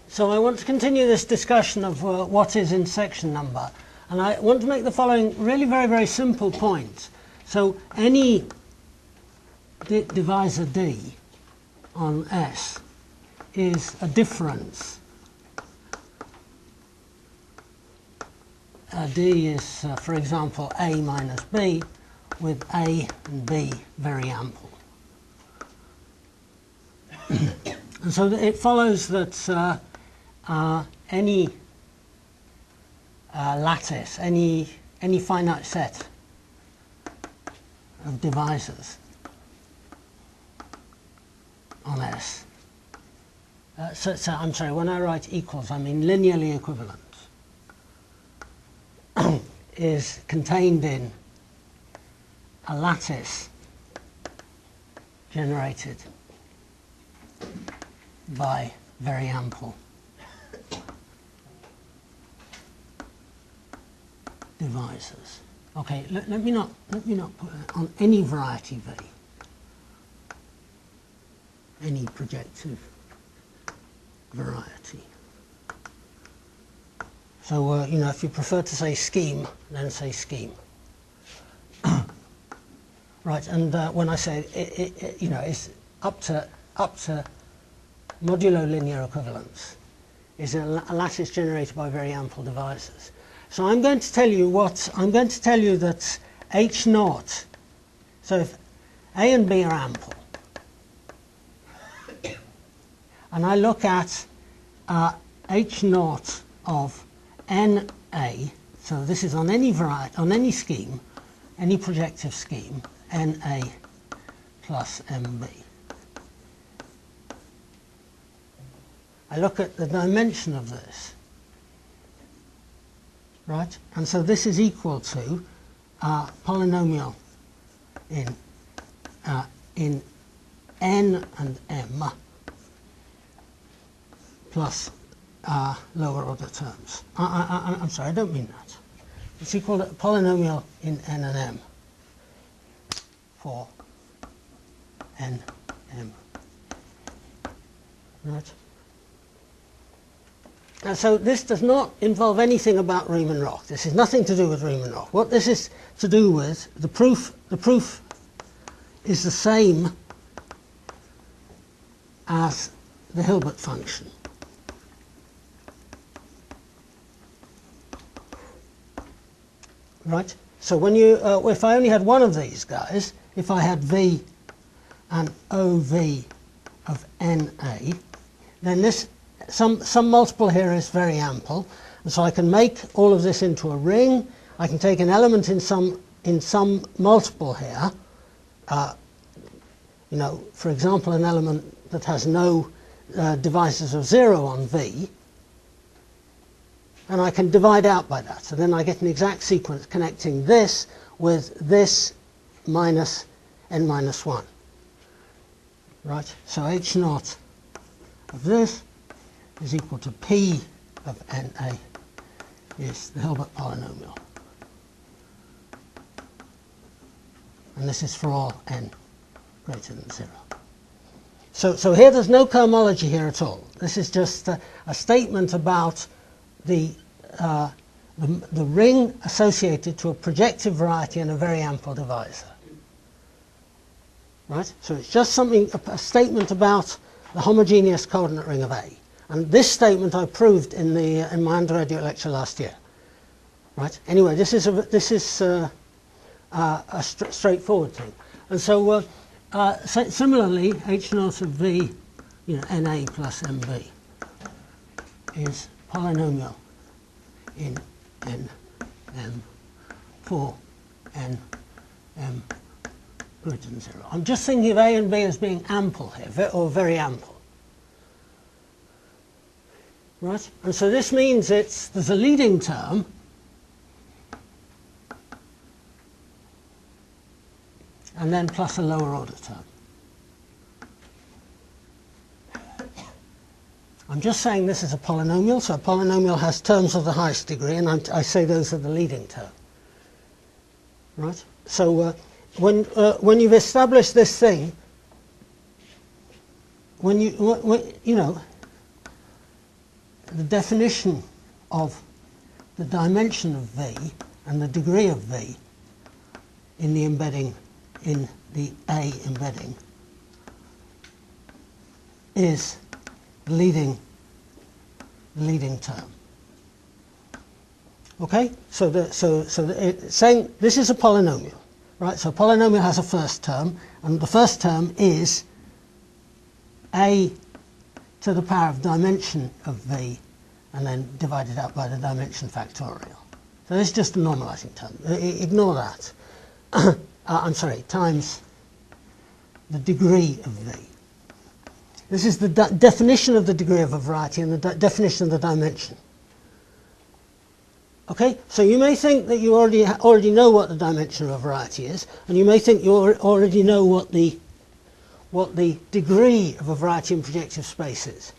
So I want to continue this discussion of what is intersection number. And I want to make the following really very, very simple point. So any divisor D on S is a difference. D is, for example, A minus B, with A and B very ample. And so it follows that any lattice, any finite set of divisors on S. So I'm sorry, when I write equals, I mean linearly equivalent, is contained in a lattice generated by very ample divisors. Okay, let me not put it on any variety V, any projective variety. So you know, if you prefer to say scheme, then say scheme. Right, and when I say it, you know, it's up to modulo linear equivalence is a lattice generated by very ample divisors. So I'm going to tell you that H naught, so if A and B are ample, and I look at H naught of NA, so this is on any variety, on any scheme, any projective scheme, NA plus MB. I look at the dimension of this, right? And so this is equal to polynomial in N and M plus lower order terms. I'm sorry, I don't mean that. It's equal to polynomial in N and M for N, M. Right? And so this does not involve anything about Riemann-Roch. This has nothing to do with Riemann-Roch. What this is to do with, the proof is the same as the Hilbert function. Right? So when you, if I only had one of these guys, if I had V and OV of NA, then this, some multiple here is very ample, and so I can make all of this into a ring. I can take an element in some multiple here, you know, for example, an element that has no divisors of 0 on V, and I can divide out by that. So then I get an exact sequence connecting this with this minus n minus 1. Right? So H naught of this is equal to P of NA is the Hilbert polynomial. And this is for all n greater than 0. So here there's no cohomology here at all. This is just a statement about the ring associated to a projective variety and a very ample divisor. Right? So it's just something, a statement about the homogeneous coordinate ring of A. And this statement I proved in my undergraduate lecture last year. Right? Anyway, this is a straightforward thing. And so similarly, H naught of V, you know, NA plus MB is polynomial in N M for N M greater than 0. I'm just thinking of A and B as being ample here, or very ample. Right? And so this means there's a leading term and then plus a lower order term. I'm just saying this is a polynomial, so a polynomial has terms of the highest degree, and I say those are the leading term. Right? So when you've established this thing, when you know, the definition of the dimension of V and the degree of V in the embedding, in the A embedding, is the leading term. Okay, so it's saying this is a polynomial, right? So a polynomial has a first term, and the first term is a to the power of dimension of V, and then divided out by the dimension factorial. So this is just a normalizing term. Ignore that. I'm sorry, times the degree of V. This is the definition of the degree of a variety and the definition of the dimension. Okay, so you may think that you already know what the dimension of a variety is, and you may think you already know what the degree of a variety in projective space is.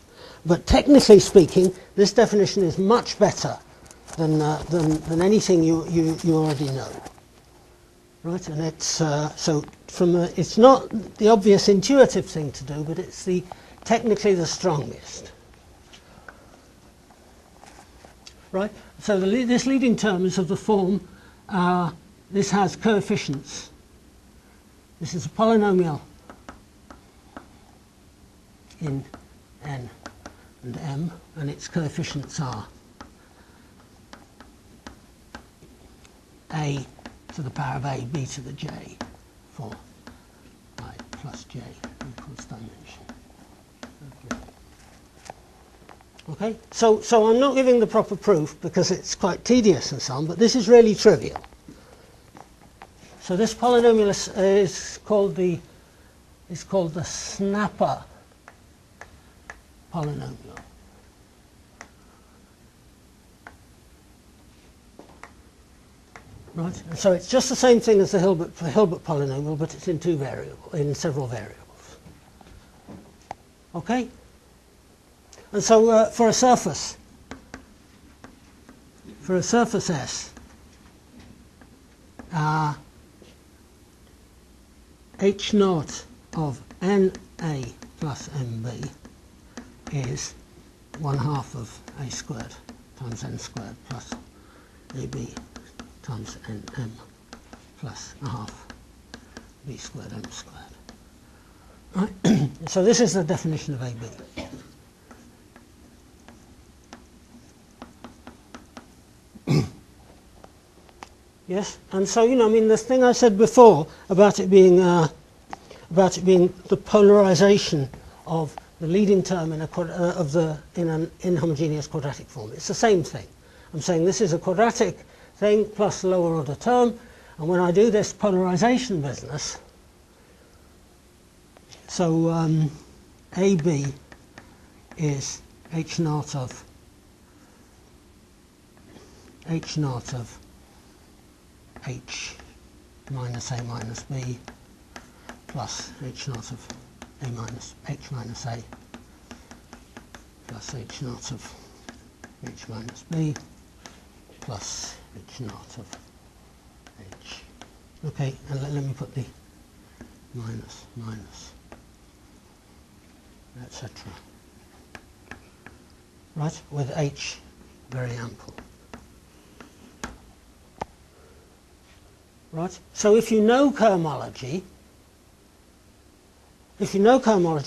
But technically speaking, this definition is much better than anything you already know. Right, and it's so it's not the obvious intuitive thing to do, but it's technically the strongest. Right, so this leading term is of the form, this has coefficients. This is a polynomial in n and m, and its coefficients are a to the power of a, b to the j, for I plus j equals dimension. Okay, so I'm not giving the proper proof because it's quite tedious and so on, but this is really trivial. So this polynomial is called the snapper polynomial. Right, and so it's just the same thing as the Hilbert polynomial, but it's in several variables. Okay. And so for a surface S, H naught of NA plus MB is 1/2 of A squared times N squared plus AB times NM plus 1/2 B squared M squared. Right? So this is the definition of AB. Yes, and so, you know, I mean, the thing I said before about it being the polarization of the leading term in an inhomogeneous quadratic form. It's the same thing. I'm saying this is a quadratic thing plus a lower order term, and when I do this polarization business, so AB is H naught of H minus A minus B plus H naught of A minus H minus A plus H naught of H minus B plus H naught of H. Okay, and let me put the minus, etc. Right, with H very ample. Right, so if you know cohomology,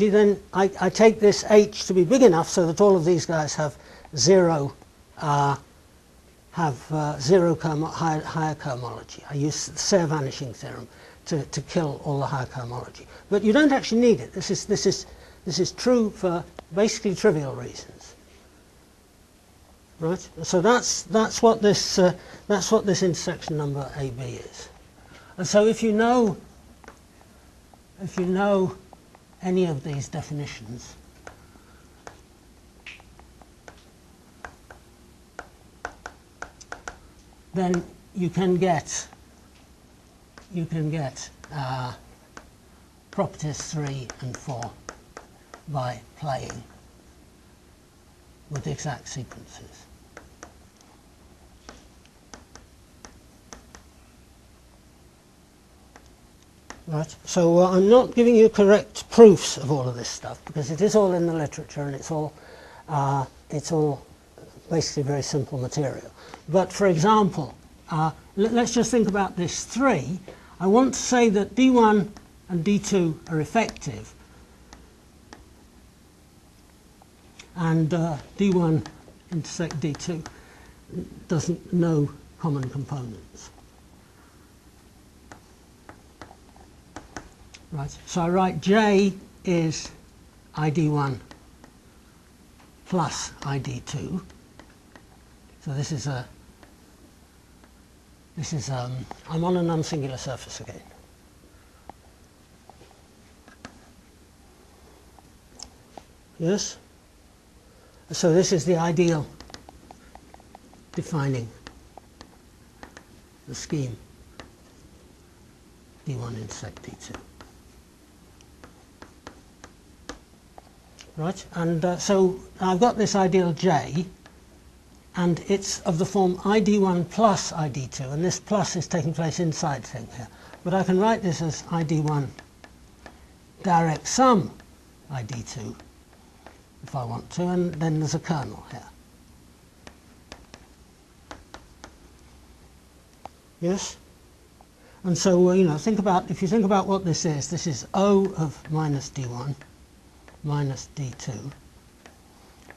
then I take this H to be big enough so that all of these guys have zero higher cohomology. I use the Serre vanishing theorem to kill all the higher cohomology. But you don't actually need it. This is true for basically trivial reasons. Right? So that's what this intersection number AB is. And so if you know any of these definitions, then you can get properties 3 and 4 by playing with exact sequences. Right. So I'm not giving you correct proofs of all of this stuff because it is all in the literature and it's all basically very simple material. But for example, let's just think about this 3. I want to say that D1 and D2 are effective, and D1 intersect D2 doesn't know common components. Right, so I write J is ID1 plus ID2. So this is I'm on a non-singular surface again. Yes? So this is the ideal defining the scheme D1 intersect D2. Right, and so I've got this ideal J, and it's of the form ID1 plus ID2, and this plus is taking place inside thing here. But I can write this as ID1 direct sum ID2 if I want to, and then there's a kernel here. Yes? And so, you know, if you think about what this is O of minus D1 minus D2,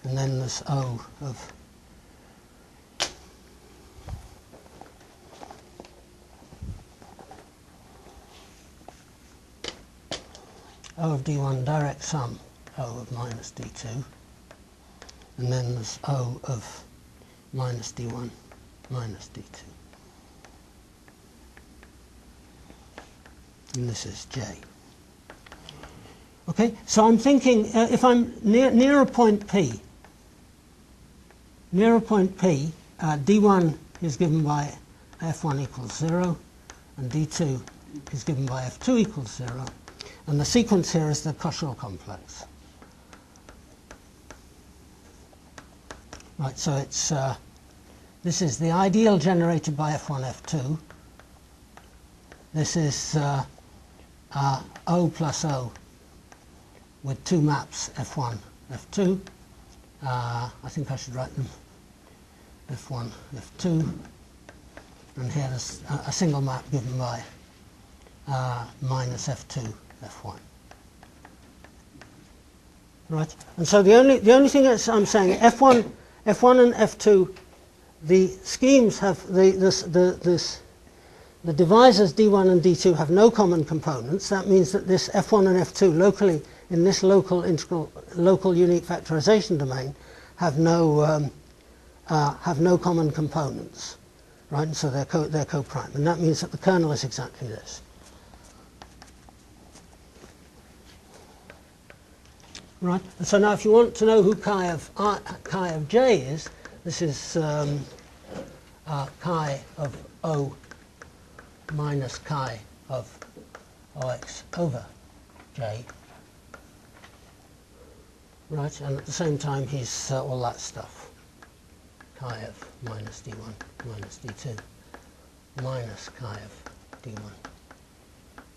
and then there's O of D1 direct sum O of minus D2, and then there's O of minus D1 minus D2. And this is J. Okay, so I'm thinking if I'm near a point P, D1 is given by F1 equals 0, and D2 is given by F2 equals 0, and the sequence here is the Cauchy complex. Right, so it's this is the ideal generated by F1, F2. This is O plus O with 2 maps, F1, F2. I think I should write them F1, F2. And here there's a single map given by minus F2, F1. Right. And so the only thing that I'm saying, F1 and F2, the schemes have the divisors D1 and D2 have no common components. That means that this F1 and F2 locally in this local unique factorization domain have no common components, right? And so they're co-prime, and that means that the kernel is exactly this. Right. And so now, if you want to know who chi of J is, this is chi of O minus chi of OX over J. Right, and at the same time he's all that stuff. Chi of minus D1 minus D2 minus chi of D1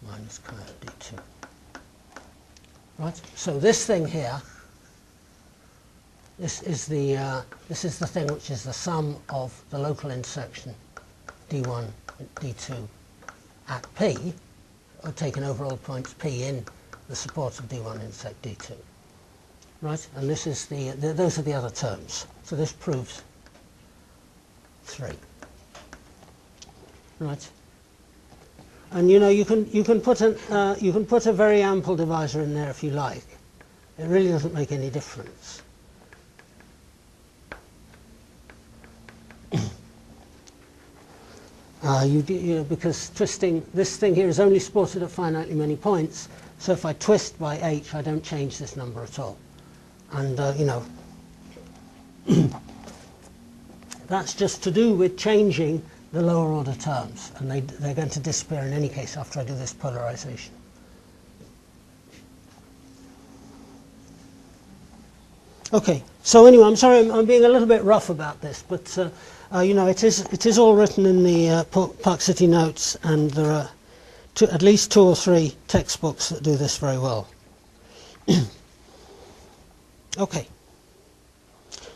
minus chi of D2. Right, so this thing here, this is the thing which is the sum of the local intersection D1 and D2 at P, or taken over all points P in the support of D1 intersect D2. Right, and this is those are the other terms. So this proves 3. Right, and you know you can put a very ample divisor in there if you like. It really doesn't make any difference. Because twisting this thing here is only supported at finitely many points. So if I twist by h, I don't change this number at all. And you know, that's just to do with changing the lower order terms, and they're going to disappear in any case after I do this polarization. Okay, so anyway, I'm sorry I'm being a little bit rough about this, but you know, it is all written in the Park City notes, and there are at least 2 or 3 textbooks that do this very well. Okay.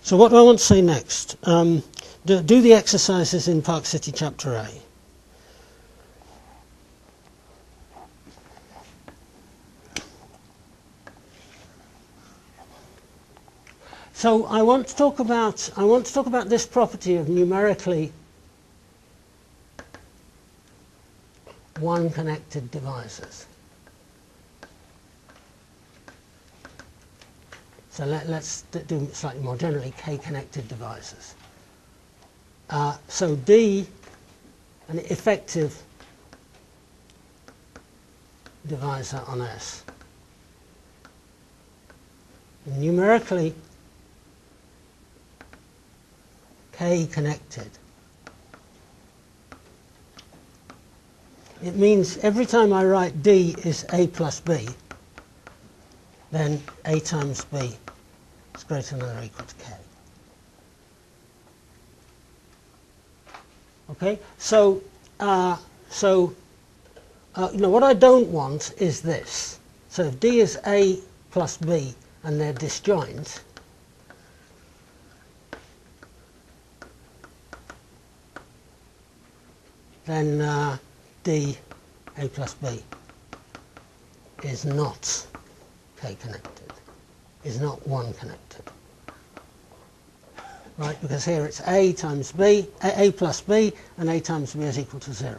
So what do I want to say next? Do the exercises in Park City Chapter A. So I want to talk about this property of numerically one connected divisors. So let's do slightly more generally k connected divisors. So D, an effective divisor on S, numerically k connected. It means every time I write D is A plus B, then A times B is greater than or equal to K. Okay, so what I don't want is this. So if D is A plus B and they're disjoint, then D A plus B is not K connected, is not one connected. Right, because here it's A times B, A plus B, and A times B is equal to 0.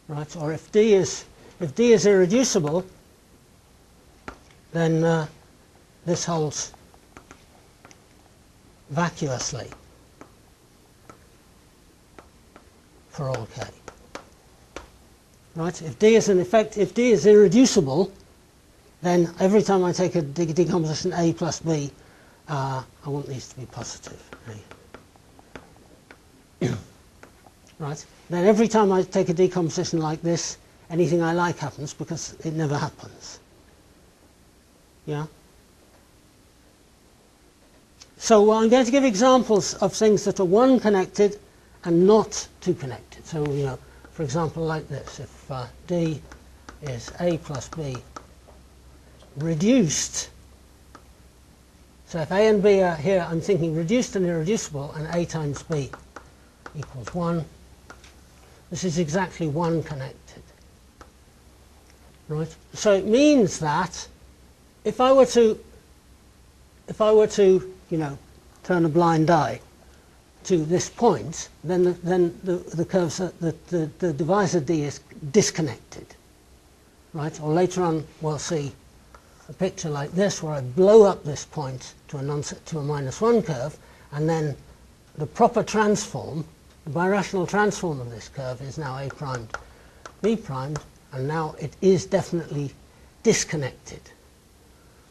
Right, or if D is irreducible, then this holds vacuously for all K. Right, if D is irreducible, then every time I take a decomposition A plus B, I want these to be positive. Right? Then every time I take a decomposition like this, anything I like happens because it never happens. Yeah? So I'm going to give examples of things that are one connected and not two connected. So, for example, like this. If D is A plus B reduced, so if A and B are here, I'm thinking reduced and irreducible, and A times B equals 1. This is exactly one connected. Right? So it means that if I were to turn a blind eye to this point, then the curves the divisor D is disconnected. Right? Or later on we'll see a picture like this where I blow up this point to a minus 1 curve, and then the proper transform, the birational transform of this curve is now A primed, B primed, and now it is definitely disconnected.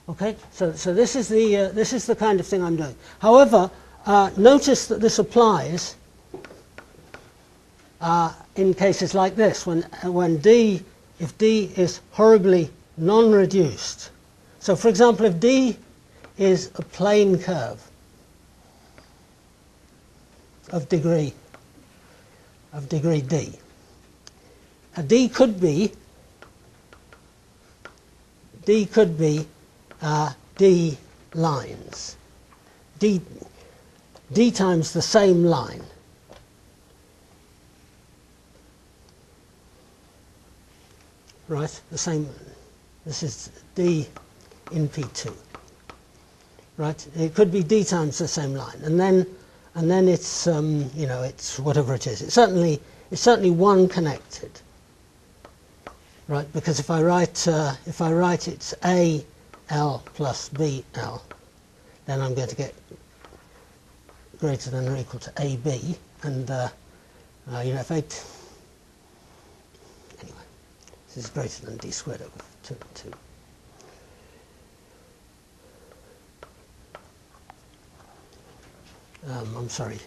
Okay, so this is the kind of thing I'm doing. However, notice that this applies in cases like this when if D is horribly non-reduced. So, for example, if D is a plane curve of degree D, D could be D lines. D times the same line. Right, the same. This is D in P2. Right, it could be D times the same line, and then it's it's whatever it is. It's certainly one connected. Right, because if I write it's A L plus B L, then I'm going to get greater than or equal to AB, and if I anyway, this is greater than D squared over 2. I'm sorry.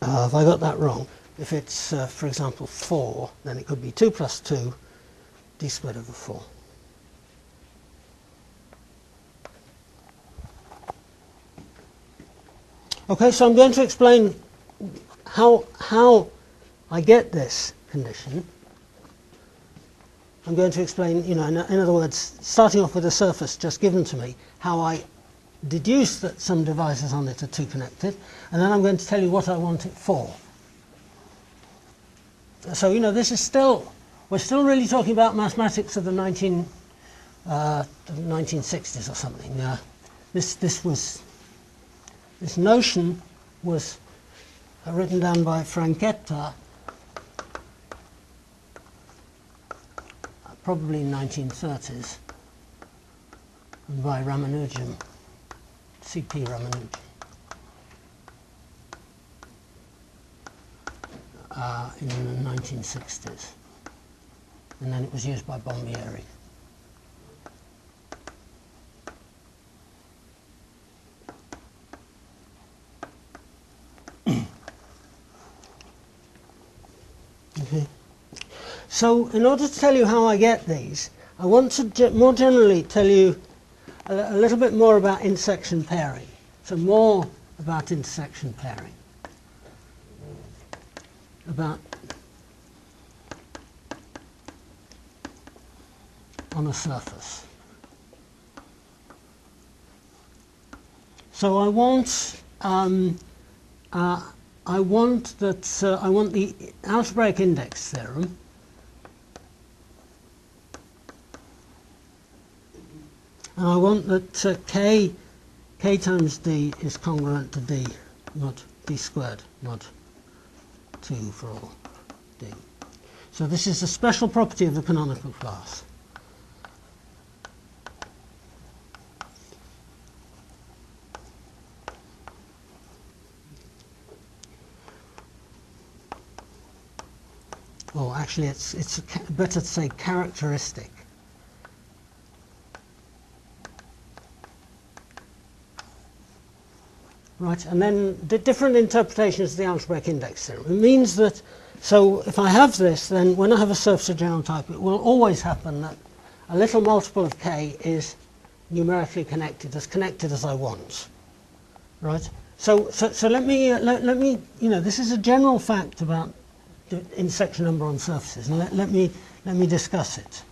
Have I got that wrong? If it's, for example, 4, then it could be 2 plus 2, D squared over 4. Okay, so I'm going to explain how I get this condition, I'm going to explain, in other words, starting off with a surface just given to me, how I deduce that some divisors on it are two connected, and then I'm going to tell you what I want it for. So, this is we're still really talking about mathematics of the 1960s or something. This notion was written down by Franchetta, probably in 1930s, and by Ramanujam, C.P. Ramanujam, in the 1960s. And then it was used by Bombieri. Okay. So, in order to tell you how I get these, I want to more generally tell you a little bit more about intersection pairing. So, more about intersection pairing. About on a surface. So I want the algebraic index theorem, and I want that k times d is congruent to d mod d squared mod 2 for all d. So this is a special property of the canonical class. Oh, actually, it's better to say characteristic. Right, and then the different interpretations of the algebraic index theorem. It means that, so if I have this, then when I have a surface of general type, it will always happen that a little multiple of k is numerically connected as I want. Right? So let me, this is a general fact about the intersection number on surfaces, and let me discuss it.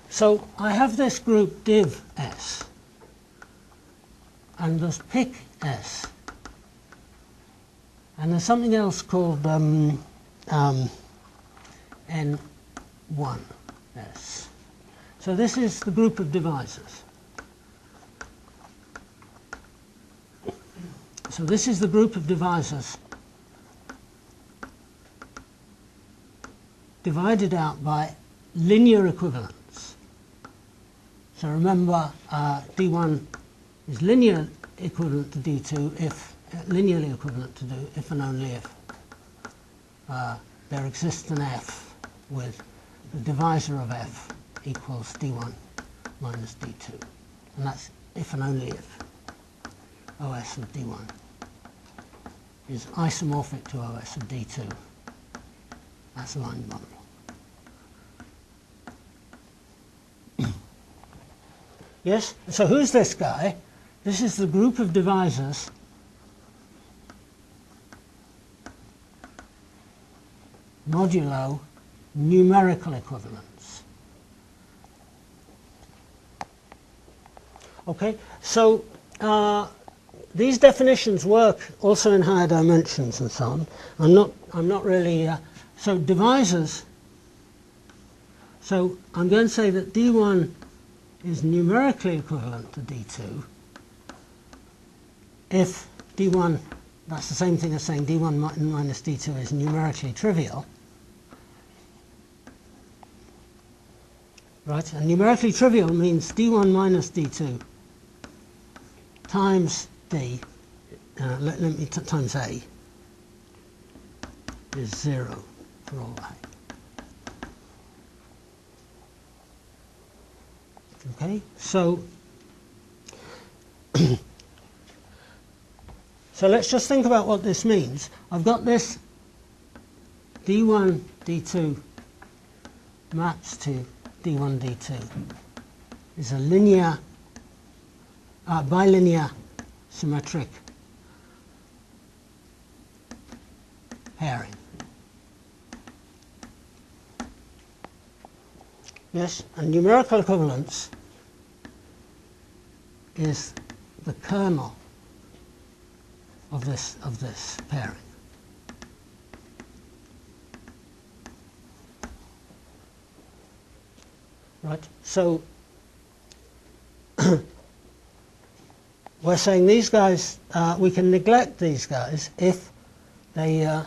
So I have this group div S, and there's pick S, and there's something else called N1S. So this is the group of divisors. So this is the group of divisors divided out by linear equivalence. So remember, D1 is linear equivalent to D2 if linearly equivalent to D if and only if there exists an F with the divisor of F equals D1 minus D2, and that's if and only if OS of D1 is isomorphic to OS of D2. That's a line bundle. Yes? So who's this guy? This is the group of divisors modulo numerical equivalence. Okay? So these definitions work also in higher dimensions and so on. I'm not really so divisors. So I'm going to say that D1 is numerically equivalent to D2 if D1, that's the same thing as saying D1 minus D2 is numerically trivial. Right, and numerically trivial means D1 minus D2 times D, let me times A is 0 for all A. Okay, so so let's just think about what this means. I've got this D1, D2 maps to d1, d2 is a linear, bilinear symmetric pairing. Yes, and numerical equivalence is the kernel of this pairing. Right, so we're saying these guys, we can neglect these guys if they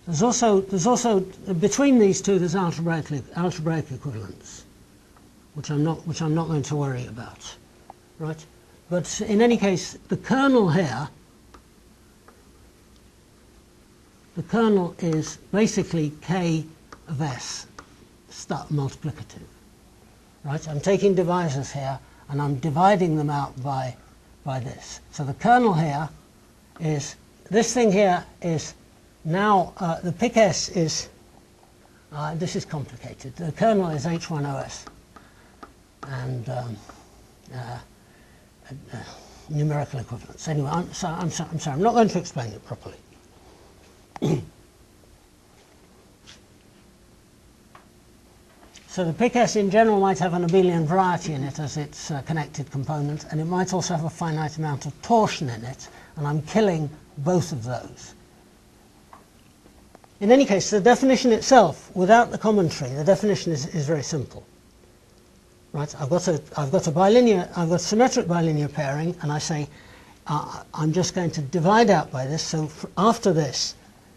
there's also between these two there's algebraic equivalence, which I'm not going to worry about, right? But in any case, the kernel here, the kernel is basically k of s multiplicative, right? I'm taking divisors here and I'm dividing them out by this. So the kernel here is, this thing here is now, the pic s is, this is complicated. The kernel is H1OS and numerical equivalence. Anyway, I'm sorry, I'm not going to explain it properly. So the pic s in general might have an abelian variety in it as its connected component, and it might also have a finite amount of torsion in it, and I'm killing both of those. In any case, the definition itself, without the commentary, the definition is very simple. Right? I've got a symmetric bilinear pairing, and I say I'm just going to divide out by this. So after this,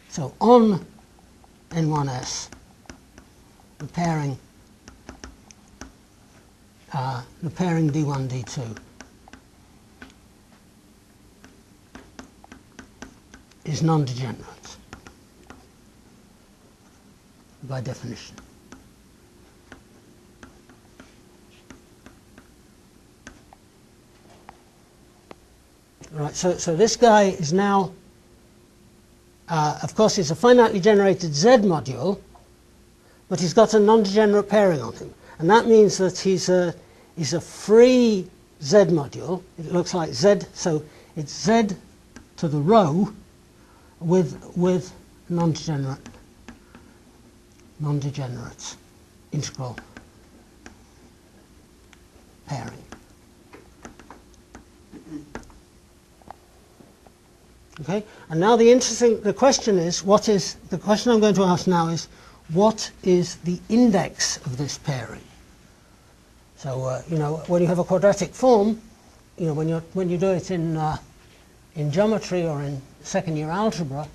so on N1S, the pairing D1, D2 is non-degenerate by definition. Right, so this guy is now, of course, it's a finitely generated Z module, but he's got a non-degenerate pairing on him. And that means that he's a free Z module. It looks like Z, so it's Z to the row with non-degenerate integral pairing. Okay, and now the question I'm going to ask now is, what is the index of this pairing? So you know, when you have a quadratic form, you know, when you do it in geometry or in second year algebra,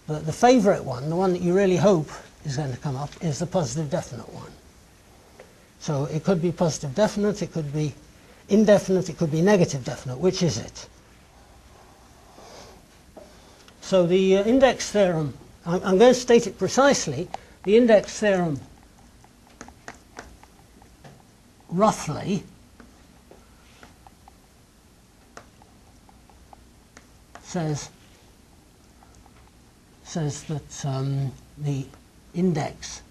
the favourite one, the one that you really hope is going to come up, is the positive definite one. So it could be positive definite, it could be indefinite, it could be negative definite. Which is it? So the index theorem, I'm going to state it precisely. The index theorem roughly says that the index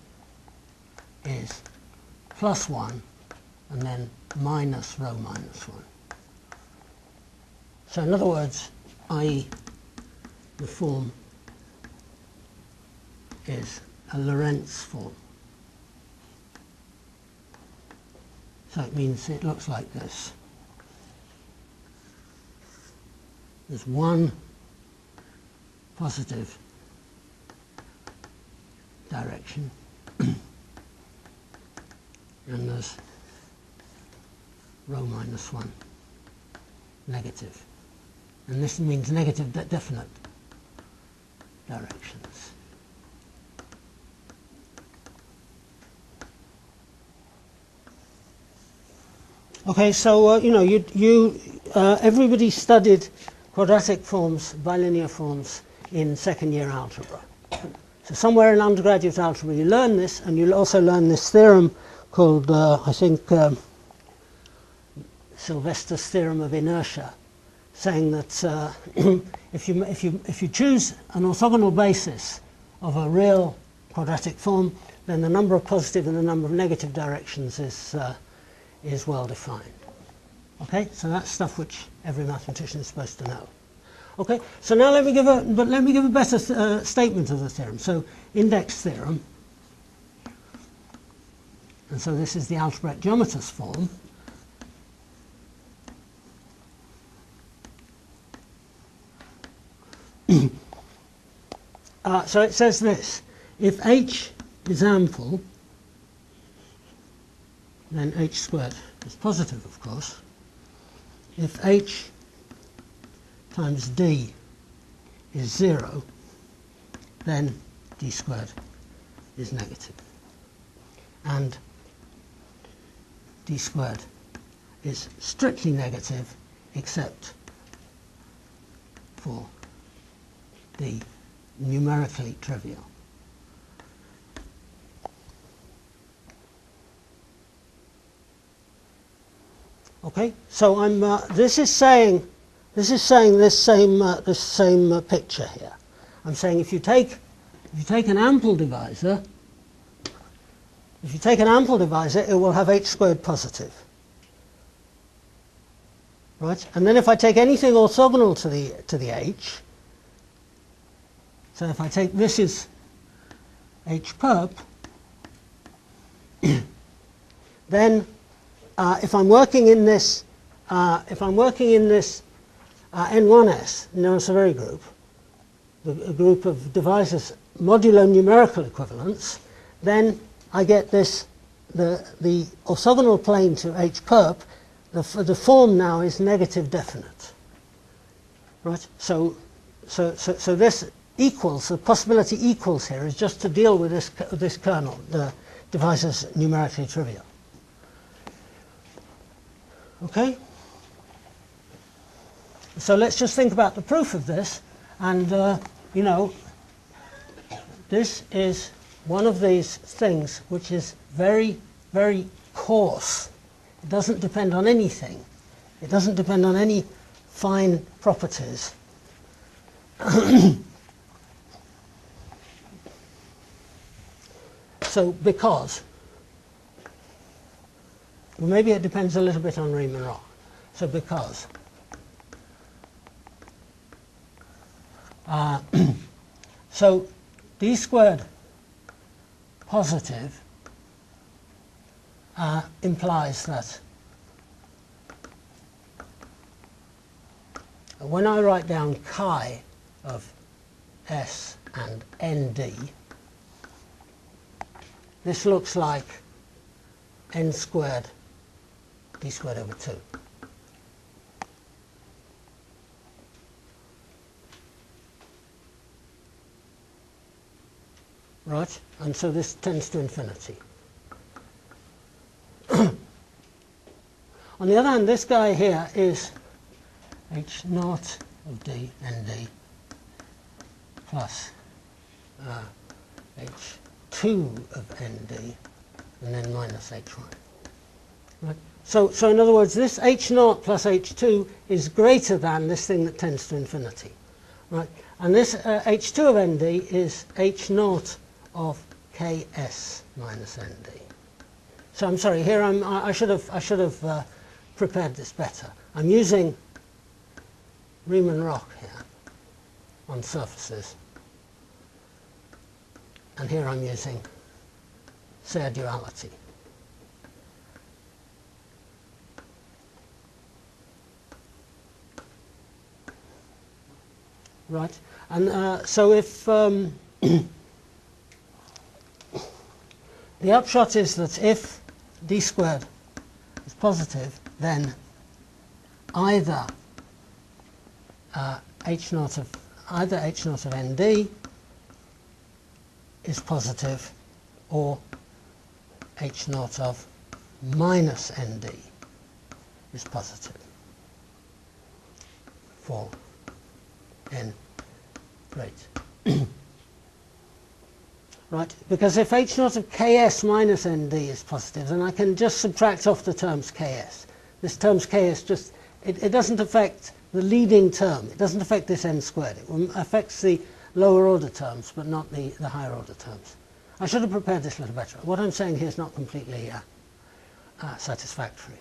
is plus 1 and then minus rho minus 1. So in other words, i.e. the form is a Lorentz form. So it means it looks like this. There's one positive direction and there's rho minus 1 negative. And this means negative definite directions. Okay, so you know, everybody studied quadratic forms, bilinear forms in second year algebra. So somewhere in undergraduate algebra you learn this, and you'll also learn this theorem called, I think, Sylvester's theorem of inertia, saying that if you choose an orthogonal basis of a real quadratic form, then the number of positive and the number of negative directions is well defined. Okay, so that's stuff which every mathematician is supposed to know. Okay, so now let me give a better statement of the theorem. So index theorem, and so this is the algebraic geometers form. So it says this: if H is ample, then H squared is positive, of course. If H times D is 0, then D squared is negative. And D squared is strictly negative except for the numerically trivial. Okay, so I'm. This is saying this same picture here. I'm saying if you take an ample divisor, it will have H squared positive. Right, and then if I take anything orthogonal to the H, so if I take this is H perp, then if I'm working in this N1S Neuron-Severi group, a group of divisors modulo numerical equivalence, then I get this the orthogonal plane to H perp. The form now is negative definite. Right. So this equals, the possibility equals here is just to deal with this kernel, the divisors numerically trivial. Okay? So let's just think about the proof of this, and you know, this is one of these things which is very, very coarse. It doesn't depend on anything. It doesn't depend on any fine properties. So because, well, maybe it depends a little bit on Riemann-Roch. So because so D squared positive implies that when I write down chi of S and ND, this looks like n squared d squared over 2. Right? And so this tends to infinity. On the other hand, this guy here is H naught of D ND plus H2 of ND and then minus H1. Right? So in other words, this H naught plus H2 is greater than this thing that tends to infinity. Right? And this H2 of ND is H naught of Ks minus ND. So I'm sorry, here I should have prepared this better. I'm using Riemann-Roch here on surfaces, and here I'm using Serre duality. Right, and so if the upshot is that if d squared is positive, then either H naught of ND is positive, or H naught of minus ND is positive for n great. Right, because if H naught of Ks minus ND is positive, then I can just subtract off the terms Ks. this terms k is just, it doesn't affect the leading term. It doesn't affect this n squared. It affects the lower order terms, but not the higher order terms. I should have prepared this a little better. What I'm saying here is not completely satisfactory.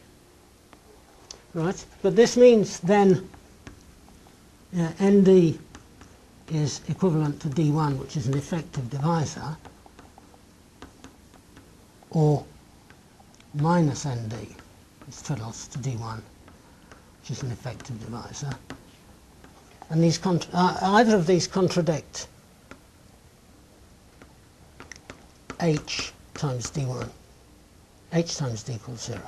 Right? But this means then nd is equivalent to d1, which is an effective divisor, or minus nd is twiddles to d1, which is an effective divisor. And these either of these contradict h times d1. H times d equals 0.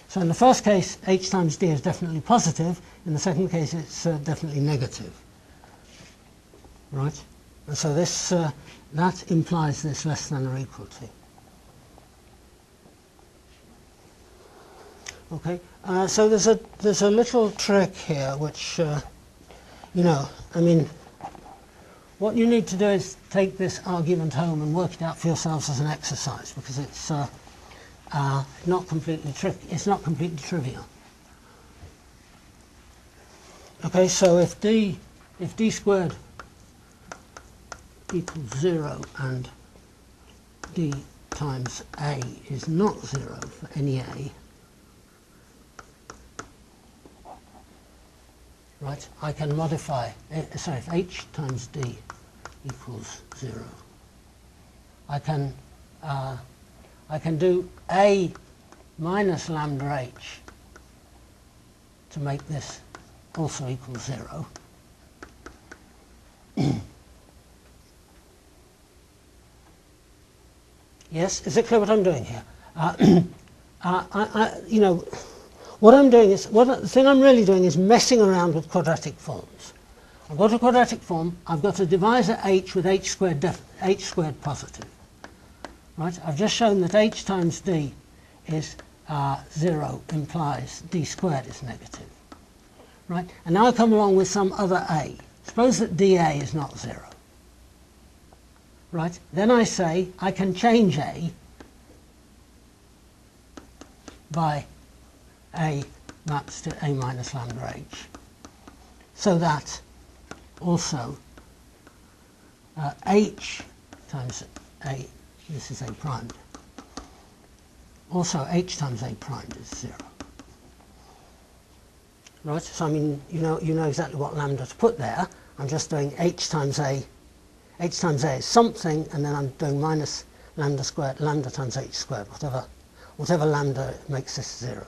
So in the first case, h times d is definitely positive. In the second case, it's definitely negative. Right? And so this that implies this less than or equal to. Okay. So there's a little trick here, which you know, I mean, what you need to do is take this argument home and work it out for yourselves as an exercise, because it's not completely trivial. Okay, so if d squared equals 0 and d times a is not 0 for any a, right, I can modify, sorry, if h times d equals 0, I can do a minus lambda h to make this also equal 0. Yes, is it clear what I'm doing here? You know, what I'm doing is, the thing I'm really doing is messing around with quadratic forms. I've got a quadratic form, I've got a divisor h with h squared positive. Right? I've just shown that h times d is 0 implies d squared is negative. Right? And now I come along with some other a. Suppose that dA is not 0. Right? Then I say I can change a by a maps to a minus lambda h, so that also h times a, this is a primed, also h times a primed is 0. Right, so I mean, you know exactly what lambda to put there. I'm just doing h times a is something, and then I'm doing minus lambda squared, lambda times h squared, whatever lambda makes this 0.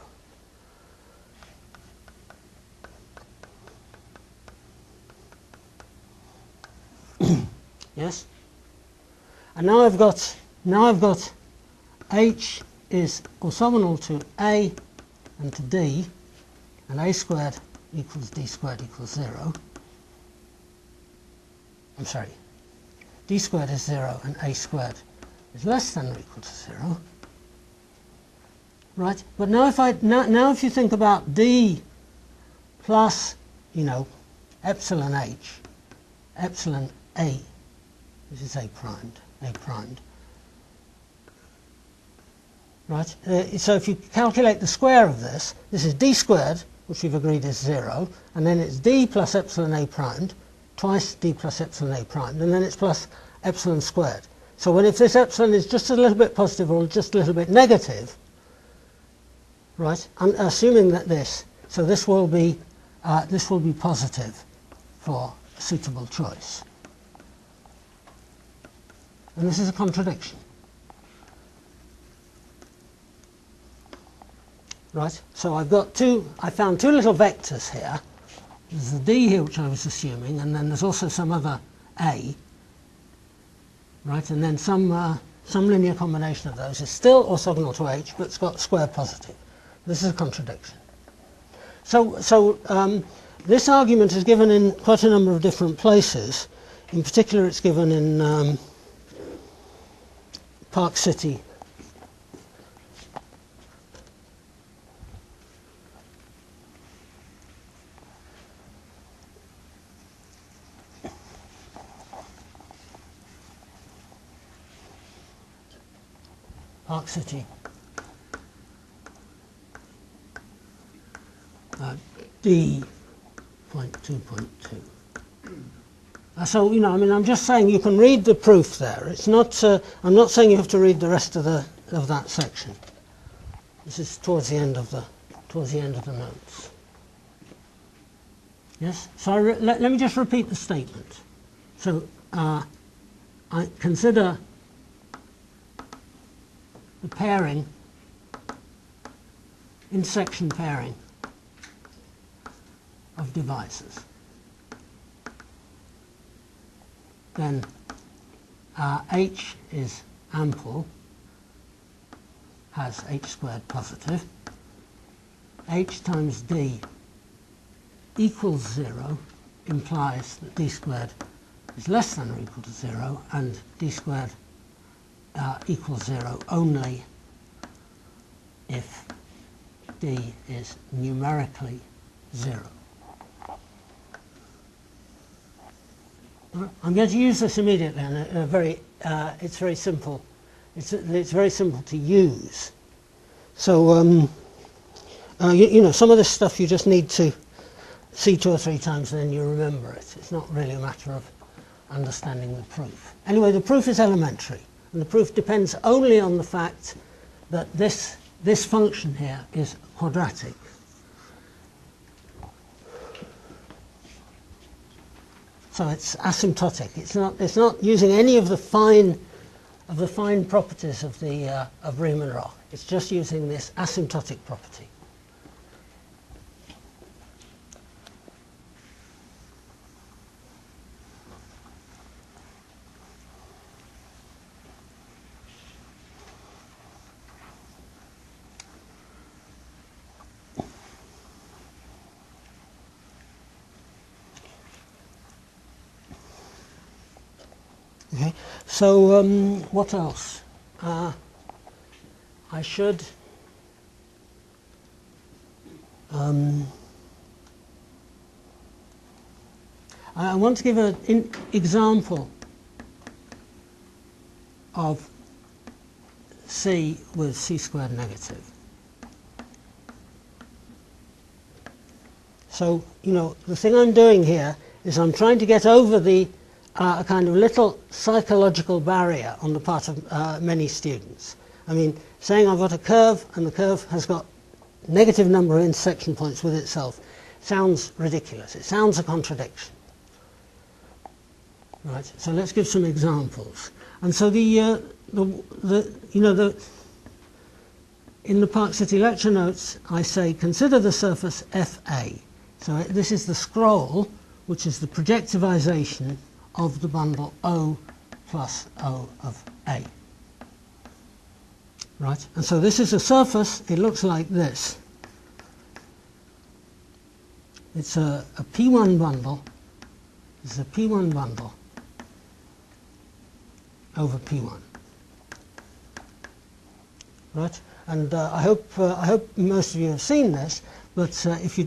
Yes? And now I've got h is orthogonal to a and to d, and a squared equals d squared equals 0. I'm sorry, d squared is 0 and a squared is less than or equal to 0. Right? But now if you think about d plus, you know, epsilon h, epsilon a, this is a primed. Right? So if you calculate the square of this, this is d squared, which we've agreed is 0, and then it's d plus epsilon a primed, twice d plus epsilon a primed, and then it's plus epsilon squared. So if this epsilon is just a little bit positive or just a little bit negative, right, I'm assuming that this will be positive for a suitable choice. And this is a contradiction. Right, so I found two little vectors here. There's the d here, which I was assuming, and then there's also some other a. Right, and then some linear combination of those is still orthogonal to h, but it's got square positive. This is a contradiction. So this argument is given in quite a number of different places. In particular, it's given in Park City. Park City D.2.2. So, you know, I mean, I'm just saying you can read the proof there. It's not, I'm not saying you have to read the rest of that section. This is towards the end of the notes. Yes? So let me just repeat the statement. So I consider the pairing, intersection pairing of divisors. Then H is ample, has H squared positive. H times D equals 0 implies that D squared is less than or equal to 0, and D squared equals 0 only if D is numerically 0. I'm going to use this immediately, and it's very simple. It's very simple to use. So you know, some of this stuff you just need to see 2 or 3 times and then you remember it. It's not really a matter of understanding the proof. Anyway, the proof is elementary, and the proof depends only on the fact that this function here is quadratic. So it's asymptotic. It's not using any of the fine properties of Riemann-Roch. It's just using this asymptotic property. Okay, so what else? I should I want to give an example of C with C squared negative. So, you know, the thing I'm doing here is I'm trying to get over a kind of little psychological barrier on the part of many students. I mean, saying I've got a curve and the curve has got negative number of intersection points with itself sounds ridiculous. It sounds a contradiction. Right. So let's give some examples. And so in the Park City lecture notes, I say consider the surface FA. So this is the scroll, which is the projectivization of the bundle O plus O of A. Right, and so this is a surface. It looks like this. It's a P1 bundle. This is a P1 bundle over P1. Right, and I hope most of you have seen this. But if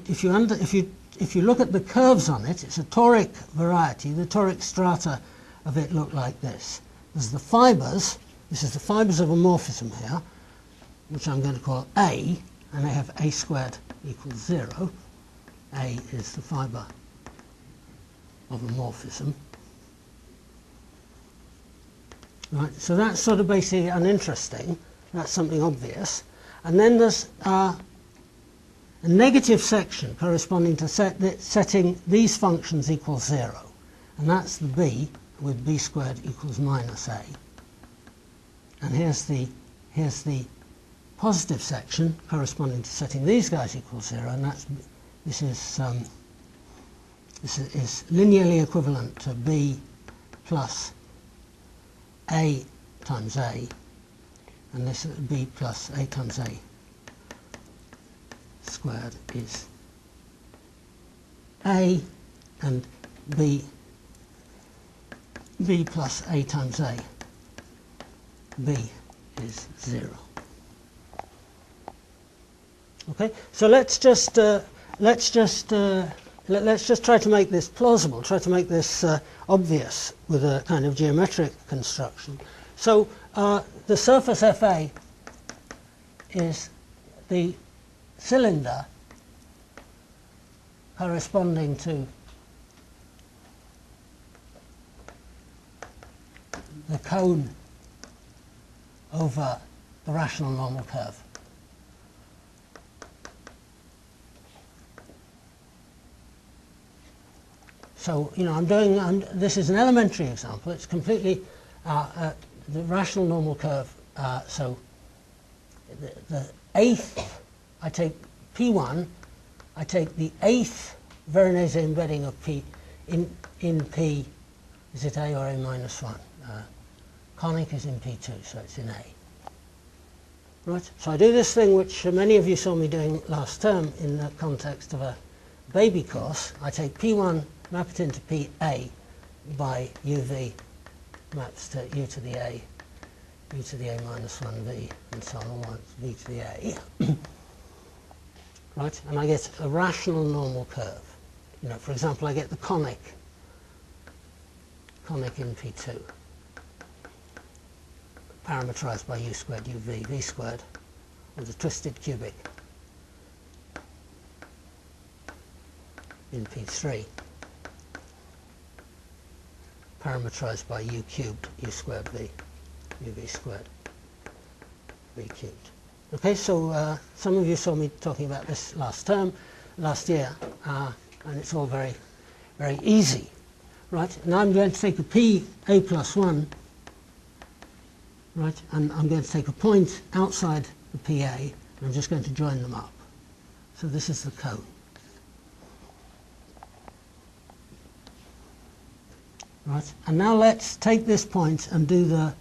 you look at the curves on it, it's a toric variety. The toric strata of it look like this. There's the fibers. This is the fibers of a morphism here, which I'm going to call A, and I have A squared equals 0. A is the fiber of a morphism. Right, so that's sort of basically uninteresting. That's something obvious. And then there's a negative section corresponding to setting these functions equal 0. And that's the B with B squared equals minus A. And here's the positive section corresponding to setting these guys equal 0, and this is linearly equivalent to B plus A times A, and this B plus A times A squared is A, and B plus A times A, B is 0. Okay, so let's just try to make this plausible. Try to make this obvious with a kind of geometric construction. So the surface FA is the cylinder corresponding to the cone over the rational normal curve. So, you know, this is an elementary example. It's completely the rational normal curve. So the eighth, I take P1, I take the eighth Veronese embedding of P in P, is it A or A minus 1? Conic is in P2, so it's in A. Right, so I do this thing which many of you saw me doing last term in the context of a baby course. I take P1, map it into PA by UV maps to U to the A, U to the A minus 1V, and so on, V to the A. Right, and I get a rational normal curve. You know, for example, I get the conic in P2, parameterized by U squared UV, V squared, or the twisted cubic in P3, parameterized by U cubed, U squared V, UV squared, V cubed. Okay, so some of you saw me talking about this last year, and it's all very, very easy. Right, now I'm going to take a P A plus 1, right, and I'm going to take a point outside the PA, and I'm just going to join them up. So this is the cone. Right, and now let's take this point and do the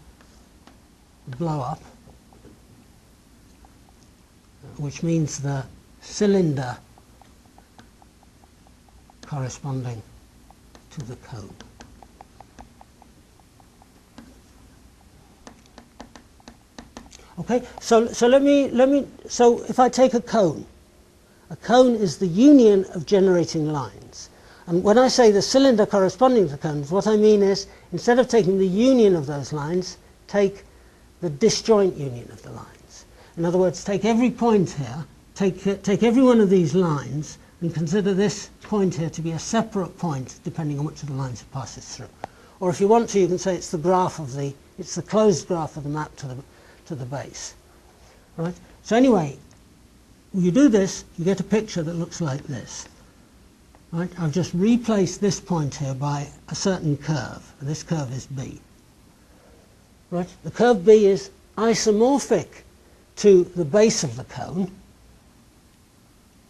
blow up, which means the cylinder corresponding to the cone. Okay, so if I take a cone is the union of generating lines. And when I say the cylinder corresponding to the cones, what I mean is, instead of taking the union of those lines, take the disjoint union of the lines. In other words, take every point here, take every one of these lines, and consider this point here to be a separate point, depending on which of the lines it passes through. Or if you want to, you can say it's the graph of it's the closed graph of the map to the base. Right? So anyway, when you do this, you get a picture that looks like this. Right? I've just replaced this point here by a certain curve. And this curve is B. Right? The curve B is isomorphic to the base of the cone.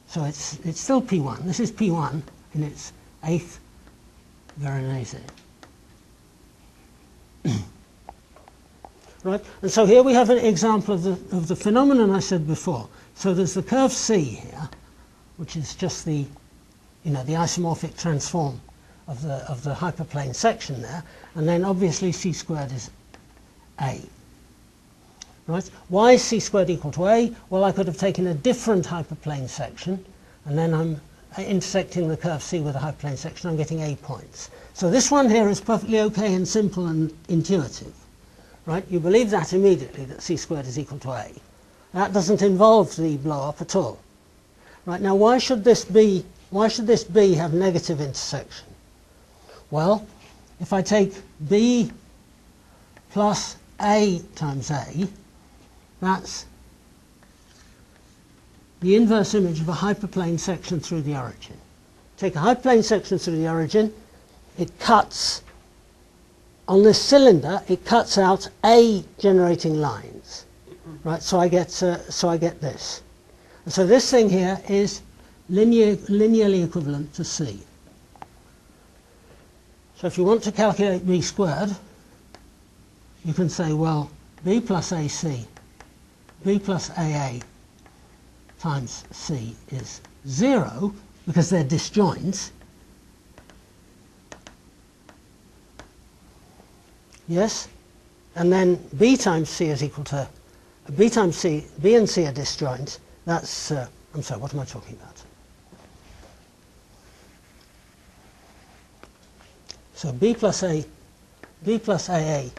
So it's still P1. This is P1 in its eighth Veronese. Right? And so here we have an example of the phenomenon I said before. So there's the curve C here, which is just the isomorphic transform of the hyperplane section there, and then obviously C squared is A. Right? Why is C squared equal to A? Well, I could have taken a different hyperplane section, and then I'm intersecting the curve C with a hyperplane section, I'm getting A points. So this one here is perfectly okay and simple and intuitive. Right? You believe that immediately, that C squared is equal to A. That doesn't involve the blow up at all. Right? Now, why should this B have negative intersection? Well, if I take B plus A times A, that's the inverse image of a hyperplane section through the origin. Take a hyperplane section through the origin, it cuts, on this cylinder, it cuts out A generating lines. Right, so I get this. And so this thing here is linearly equivalent to C. So if you want to calculate B squared, you can say, well, B plus AC, B plus AA times C is 0, because they're disjoints. Yes? And then B times C is equal to, B times C, B and C are disjoints. That's, I'm sorry, what am I talking about? So B plus AA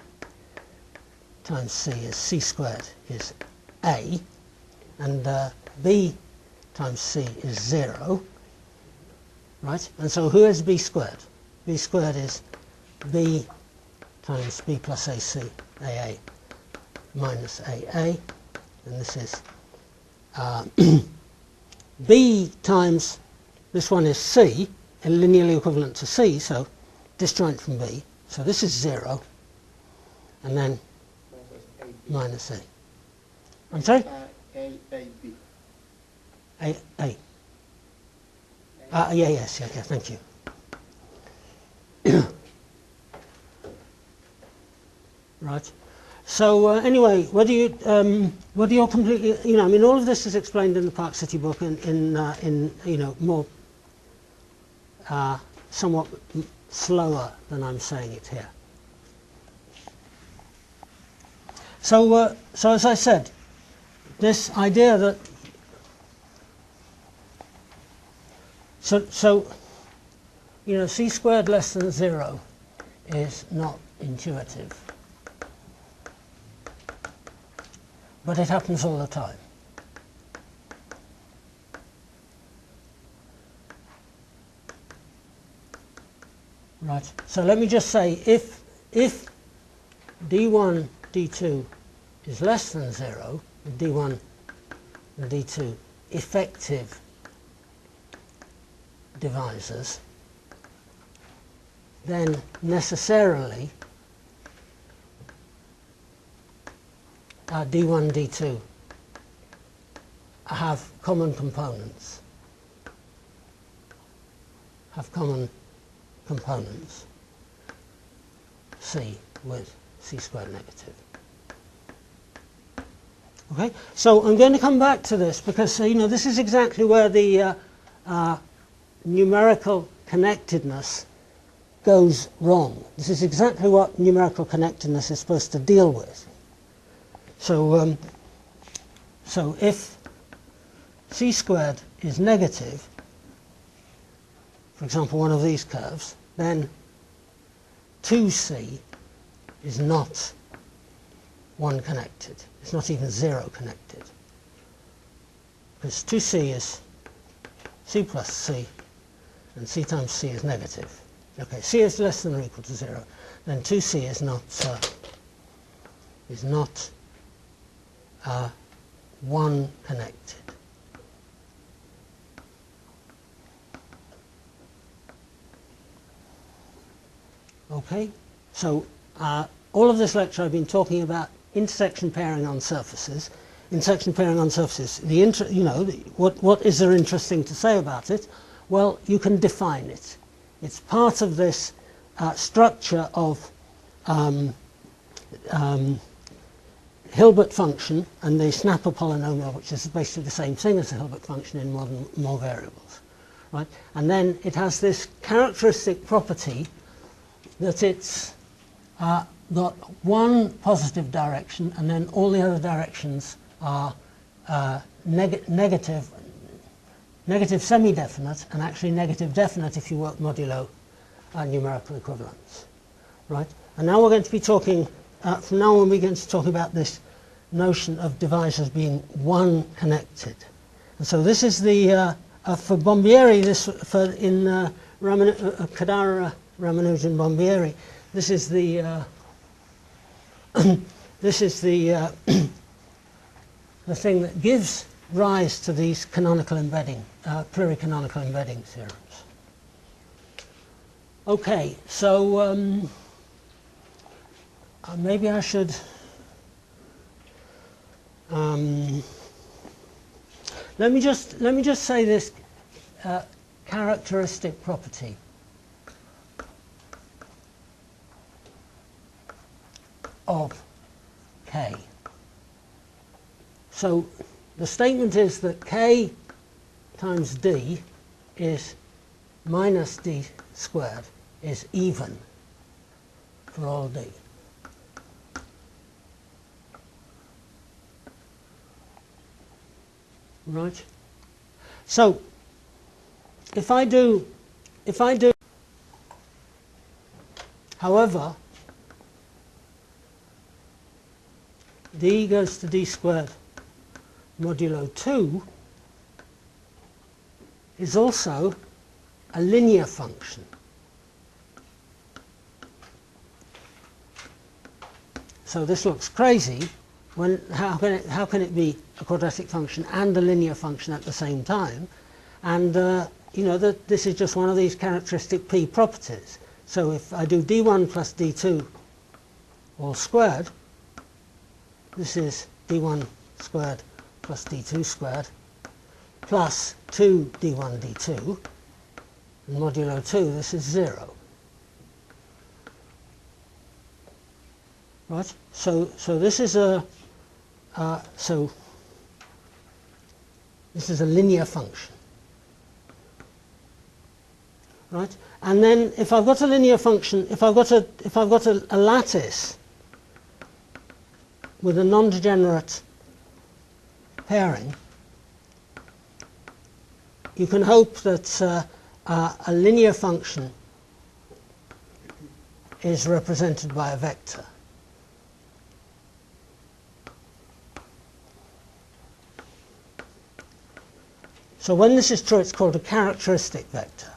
times C is C squared is A. and b times c is 0, right? And so who is b squared? B squared is b times b plus ac, aa minus aa, and this is b times, this one is c, and linearly equivalent to c, so disjoint from b, so this is 0, and then minus a. I'm sorry? A, B. A. Yeah, thank you. Right. So anyway, whether you're completely, I mean, all of this is explained in the Park City book in more somewhat slower than I'm saying it here. So as I said, this idea that c squared less than 0 is not intuitive, but it happens all the time. Right. So let me just say, if d1, d2 is less than 0, d1 and d2 effective divisors, then necessarily d1, d2 have common components, c with c squared negative. Okay, so I'm going to come back to this because this is exactly where the numerical connectedness goes wrong. This is exactly what numerical connectedness is supposed to deal with. So if c squared is negative, for example, one of these curves, then 2c is not 1 connected. It's not even 0 connected. Because 2c is c plus c, and c times c is negative. Okay, c is less than or equal to 0, then 2c is not 1 connected. Okay, so all of this lecture I've been talking about intersection pairing on surfaces. Intersection pairing on surfaces. What is there interesting to say about it? Well, you can define it. It's part of this structure of Hilbert function and the snapper polynomial, which is basically the same thing as the Hilbert function in more variables, right? And then it has this characteristic property that it's got one positive direction, and then all the other directions are negative semi-definite, and actually negative definite if you work modulo numerical equivalence, right? And now we're going to be talking, from now on we're going to talk about this notion of divisors being 1 connected. And so this is the, for Bombieri, in Kodaira Ramanujam Bombieri, this is the the thing that gives rise to these canonical embedding, pluricanonical embedding theorems. Okay, so maybe I should let me just say this characteristic property. Of k. So the statement is that k times d is minus d squared is even for all d. Right? So if I do, however, d goes to d squared modulo 2 is also a linear function. So this looks crazy. How can it be a quadratic function and a linear function at the same time? And you know that this is just one of these characteristic P properties. So if I do d1 plus d2 all squared, this is d1 squared plus d2 squared plus 2 d1 d2, and modulo 2 this is 0. Right? So this is a linear function. Right? And then if I've got a linear function, if I've got a lattice with a non-degenerate pairing, you can hope that a linear function is represented by a vector. So when this is true, it's called a characteristic vector.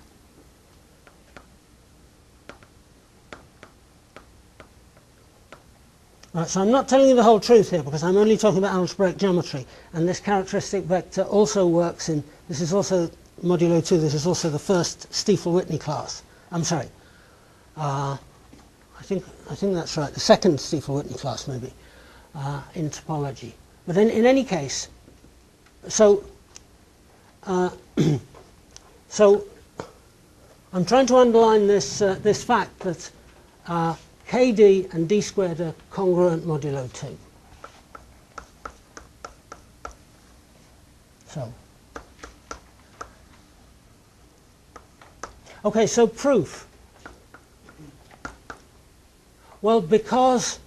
Right, so I'm not telling you the whole truth here because I'm only talking about algebraic geometry, and this characteristic vector also works in, this is also modulo 2, this is also the first Stiefel-Whitney class. I'm sorry, I think that's right, the second Stiefel-Whitney class maybe, in topology. But in any case, so I'm trying to underline this, this fact that kd and d squared are congruent modulo 2. So, okay, so proof. Well, because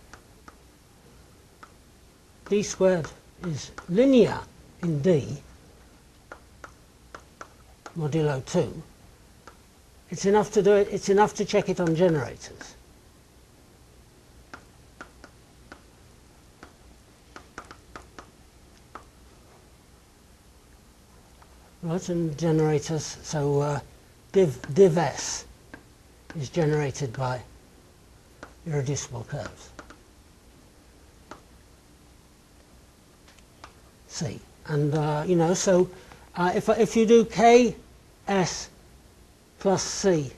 d squared is linear in d modulo 2, it's enough to do it, it's enough to check it on generators. Right, and generators, so div S is generated by irreducible curves. C. And, you know, so if you do K S plus C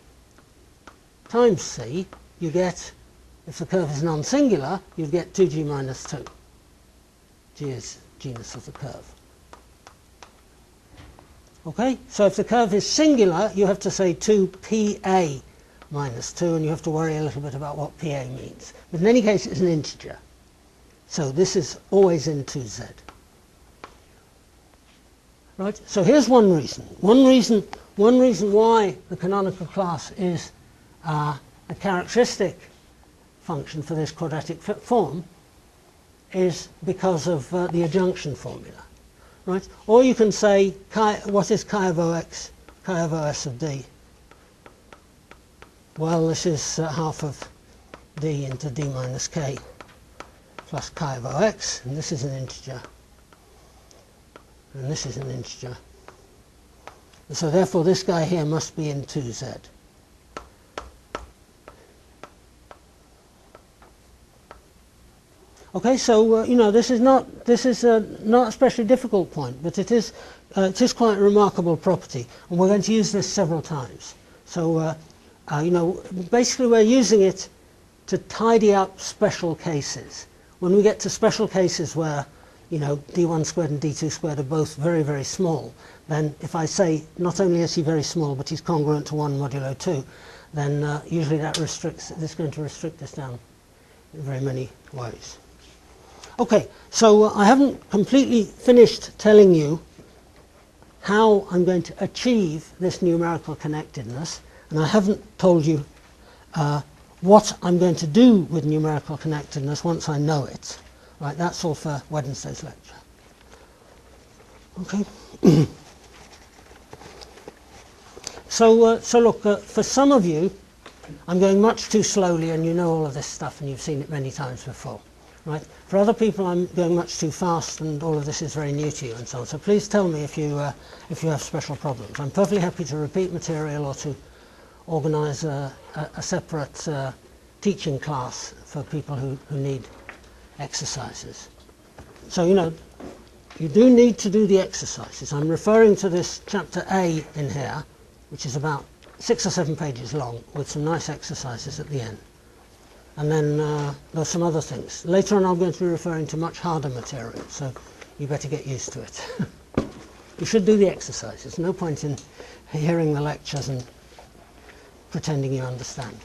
times C, you get, if the curve is non-singular, you get 2G minus 2. G is genus of the curve. Okay, so if the curve is singular, you have to say 2PA minus 2, and you have to worry a little bit about what PA means. But in any case, it's an integer. So this is always in 2Z. Right, so here's one reason. One reason why the canonical class is a characteristic function for this quadratic form is because of the adjunction formula. Right? Or you can say, what is chi of OX, chi of OS of D? Well, this is half of D into D minus K plus chi of OX, and this is an integer, and this is an integer. And so therefore this guy here must be in 2Z. Okay, so you know, this is not a especially difficult point, but it is quite a remarkable property, and we're going to use this several times. So you know, basically we're using it to tidy up special cases. When we get to special cases where, you know, d1 squared and d2 squared are both very, very small, then if I say not only is he very small, but he's congruent to 1 modulo 2, then usually that is going to restrict this down in very many ways. Okay, so I haven't completely finished telling you how I'm going to achieve this numerical connectedness, and I haven't told you what I'm going to do with numerical connectedness once I know it. Right, that's all for Wednesday's lecture. Okay. So look, for some of you, I'm going much too slowly, and you know all of this stuff, and you've seen it many times before. Right? For other people, I'm going much too fast, and all of this is very new to you, and so on. So please tell me if you have special problems. I'm perfectly happy to repeat material or to organise a separate teaching class for people who need exercises. So, you know, you do need to do the exercises. I'm referring to this chapter A in here, which is about 6 or 7 pages long, with some nice exercises at the end. And then there's some other things. Later on I'm going to be referring to much harder material, so you better get used to it. You should do the exercises. No point in hearing the lectures and pretending you understand.